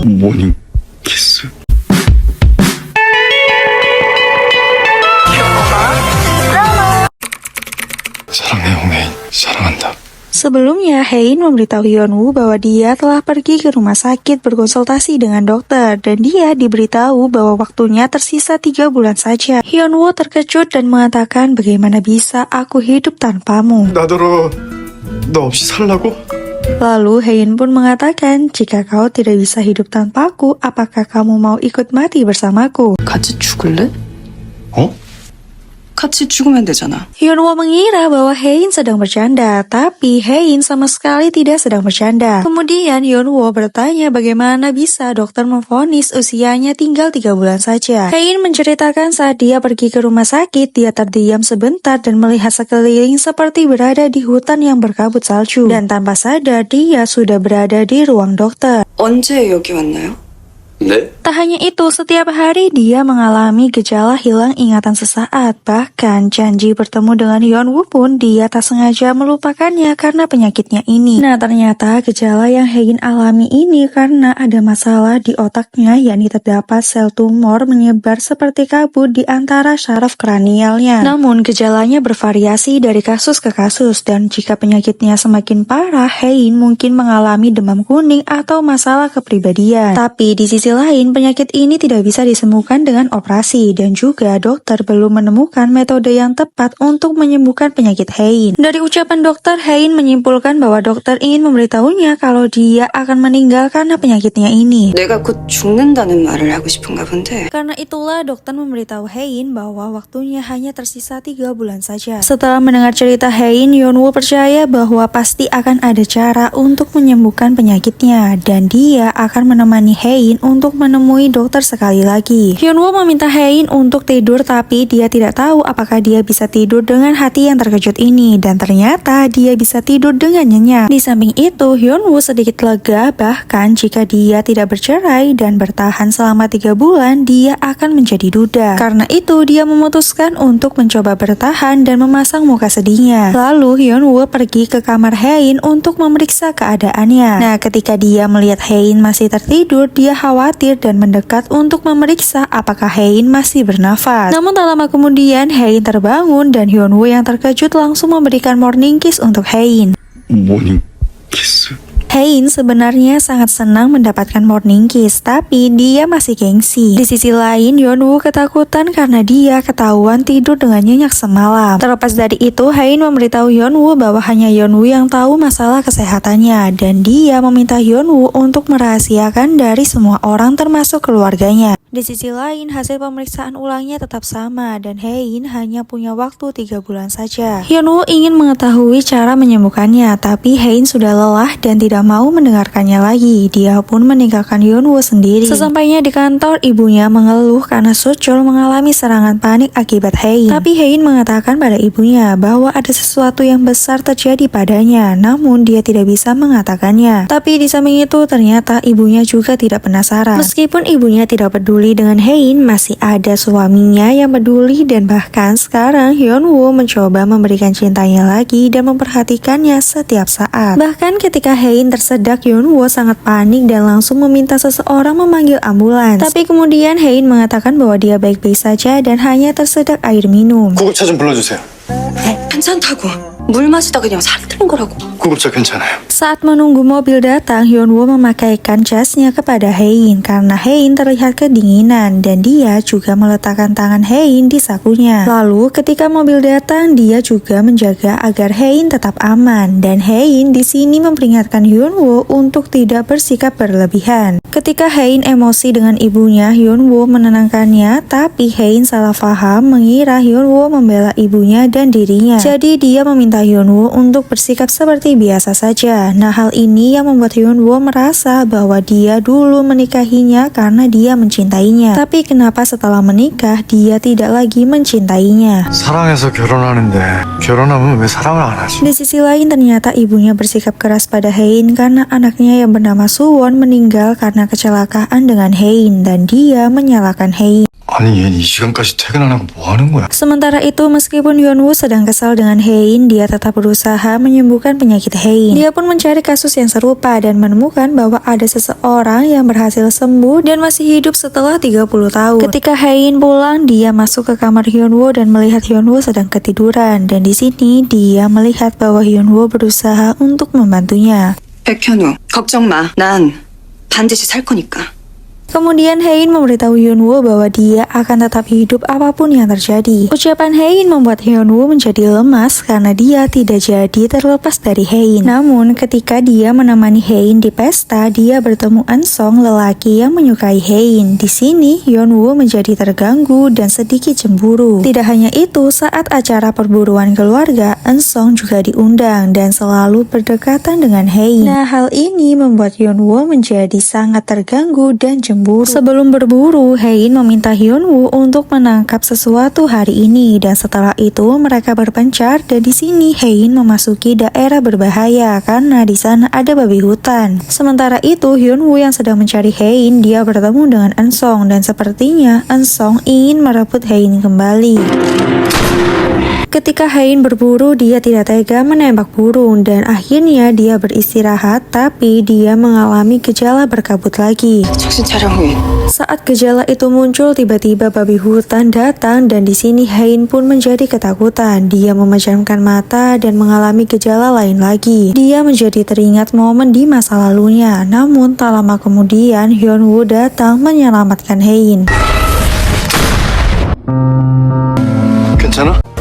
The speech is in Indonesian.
모닝 키스. 사랑해 홍혜인, 사랑한다. Sebelumnya, Hein memberitahu Hyunwoo bahwa dia telah pergi ke rumah sakit berkonsultasi dengan dokter dan dia diberitahu bahwa waktunya tersisa 3 bulan saja. Hyunwoo terkejut dan mengatakan, bagaimana bisa aku hidup tanpamu? 나더러 너 없이 살라고? Lalu Hein pun mengatakan, jika kau tidak bisa hidup tanpaku, apakah kamu mau ikut mati bersamaku? 같이 죽을래? 어? 같이 죽으면 되잖아. Hyunwoo mengira bahwa Hein sedang bercanda, tapi Hein sama sekali tidak sedang bercanda. Kemudian Hyunwoo bertanya bagaimana bisa dokter memvonis usianya tinggal 3 bulan saja. Hein menceritakan saat dia pergi ke rumah sakit, dia terdiam sebentar dan melihat sekeliling seperti berada di hutan yang berkabut salju. Dan tanpa sadar dia sudah berada di ruang dokter. 언제 여기 왔나요? 네? Tak hanya itu, setiap hari dia mengalami gejala hilang ingatan sesaat. Bahkan janji bertemu dengan Hyunwoo pun dia tak sengaja melupakannya karena penyakitnya ini. Nah, ternyata gejala yang Hein alami ini karena ada masalah di otaknya, yakni terdapat sel tumor menyebar seperti kabut di antara saraf kranialnya. Namun gejalanya bervariasi dari kasus ke kasus dan jika penyakitnya semakin parah, Hein mungkin mengalami demam kuning atau masalah kepribadian. Tapi di sisi lain, penyakit ini tidak bisa disembuhkan dengan operasi dan juga dokter belum menemukan metode yang tepat untuk menyembuhkan penyakit Hein. Dari ucapan dokter, Hein menyimpulkan bahwa dokter ingin memberitahunya kalau dia akan meninggal karena penyakitnya ini. 내가 곧 죽는다는 말을 하고 싶은가 본데. Karena itulah dokter memberitahu Hein bahwa waktunya hanya tersisa 3 bulan saja. Setelah mendengar cerita Hein, Hyunwoo percaya bahwa pasti akan ada cara untuk menyembuhkan penyakitnya dan dia akan menemani Hein untuk menemui dokter sekali lagi. Hyunwoo meminta Hein untuk tidur tapi dia tidak tahu apakah dia bisa tidur dengan hati yang terkejut ini dan ternyata dia bisa tidur dengan nyenyak. Di samping itu, Hyunwoo sedikit lega bahkan jika dia tidak bercerai dan bertahan selama 3 bulan, dia akan menjadi duda. Karena itu, dia memutuskan untuk mencoba bertahan dan memasang muka sedihnya. Lalu Hyunwoo pergi ke kamar Hein untuk memeriksa keadaannya. Nah, ketika dia melihat Hein masih tertidur, dia khawatir dan mendekat untuk memeriksa apakah Hein masih bernafas. Namun tak lama kemudian Hein terbangun dan Hyunwoo yang terkejut langsung memberikan morning kiss untuk Hein. 모닝 키스. Hein sebenarnya sangat senang mendapatkan morning kiss, tapi dia masih gengsi. Di sisi lain, Hyunwoo ketakutan karena dia ketahuan tidur dengan nyenyak semalam. Terlepas dari itu, Hein memberitahu Hyunwoo bahwa hanya Hyunwoo yang tahu masalah kesehatannya, dan dia meminta Hyunwoo untuk merahasiakan dari semua orang termasuk keluarganya. Di sisi lain, hasil pemeriksaan ulangnya tetap sama dan Hein hanya punya waktu 3 bulan saja. Hyunwoo ingin mengetahui cara menyembuhkannya, tapi Hein sudah lelah dan tidak mau mendengarkannya lagi. Dia pun meninggalkan Hyunwoo sendiri. Sesampainya di kantor, ibunya mengeluh karena Suchol mengalami serangan panik akibat Hein. Tapi Hein mengatakan pada ibunya bahwa ada sesuatu yang besar terjadi padanya, namun dia tidak bisa mengatakannya. Tapi di samping itu, ternyata ibunya juga tidak penasaran. Meskipun ibunya tidak peduli dengan Hein, masih ada suaminya yang peduli dan bahkan sekarang Hyunwoo mencoba memberikan cintanya lagi dan memperhatikannya setiap saat. Bahkan ketika Hein tersedak, Hyunwoo sangat panik dan langsung meminta seseorang memanggil ambulans. Tapi kemudian Hein mengatakan bahwa dia baik-baik saja dan hanya tersedak air minum. 구급차 좀 불러주세요. 괜찮다고. 물 마시다 그냥 살이 든 거라고. 구급차 괜찮아요. Saat menunggu mobil datang, Hyunwoo memakaikan jasnya kepada Hein karena Hein terlihat kedinginan dan dia juga meletakkan tangan Hein di sakunya. Lalu ketika mobil datang, dia juga menjaga agar Hein tetap aman dan Hein di sini memperingatkan Hyunwoo untuk tidak bersikap berlebihan. Ketika Hein emosi dengan ibunya, Hyunwoo menenangkannya, tapi Hein salah paham mengira Hyunwoo membela ibunya dan dirinya. Jadi dia meminta Hyunwoo untuk bersikap seperti biasa saja. Nah, hal ini yang membuat Hyunwoo merasa bahwa dia dulu menikahinya karena dia mencintainya. Tapi kenapa setelah menikah dia tidak lagi mencintainya? 사랑해서 결혼하는데 결혼하면 왜 사랑을 안 하지? Di sisi lain, ternyata ibunya bersikap keras pada Hein karena anaknya yang bernama Suwon meninggal karena kecelakaan dengan Hein dan dia menyalahkan Hein. 아니 얘는 이 시간까지 퇴근 안 하고 뭐 하는 거야? Sementara itu, meskipun Hyunwoo sedang kesal dengan Hein, dia tetap berusaha menyembuhkan penyakit Hein. Dia pun mencari kasus yang serupa dan menemukan bahwa ada seseorang yang berhasil sembuh dan masih hidup setelah 30 tahun. Ketika Hein pulang, dia masuk ke kamar Hyunwoo dan melihat Hyunwoo sedang ketiduran. Dan di sini dia melihat bahwa Hyunwoo berusaha untuk membantunya. 백현우, 걱정 마. 난 반드시 살 거니까. Kemudian Hein memberitahu Hyunwoo bahwa dia akan tetap hidup apapun yang terjadi. Ucapan Hein membuat Hyunwoo menjadi lemas karena dia tidak jadi terlepas dari Hein. Namun ketika dia menemani Hein di pesta, dia bertemu Eun-sung, lelaki yang menyukai Hein. Di sini Hyunwoo menjadi terganggu dan sedikit cemburu. Tidak hanya itu, saat acara perburuan keluarga, Eun-sung juga diundang dan selalu berdekatan dengan Hein. Nah, hal ini membuat Hyunwoo menjadi sangat terganggu dan cemburu. Sebelum berburu, Hein meminta Hyunwoo untuk menangkap sesuatu hari ini dan setelah itu mereka berpencar dan di sini Hein memasuki daerah berbahaya karena di sana ada babi hutan. Sementara itu Hyunwoo yang sedang mencari Hein, dia bertemu dengan Eun-sung dan sepertinya Eun-sung ingin merebut Hein kembali. Ketika Hein berburu, dia tidak tega menembak burung dan akhirnya dia beristirahat, tapi dia mengalami gejala berkabut lagi. 정신 차려, 휘. Saat gejala itu muncul, tiba-tiba babi hutan datang dan di sini Hein pun menjadi ketakutan. Dia memejamkan mata dan mengalami gejala lain lagi. Dia menjadi teringat momen di masa lalunya. Namun tak lama kemudian Hyunwoo datang menyelamatkan Hein. 괜찮아?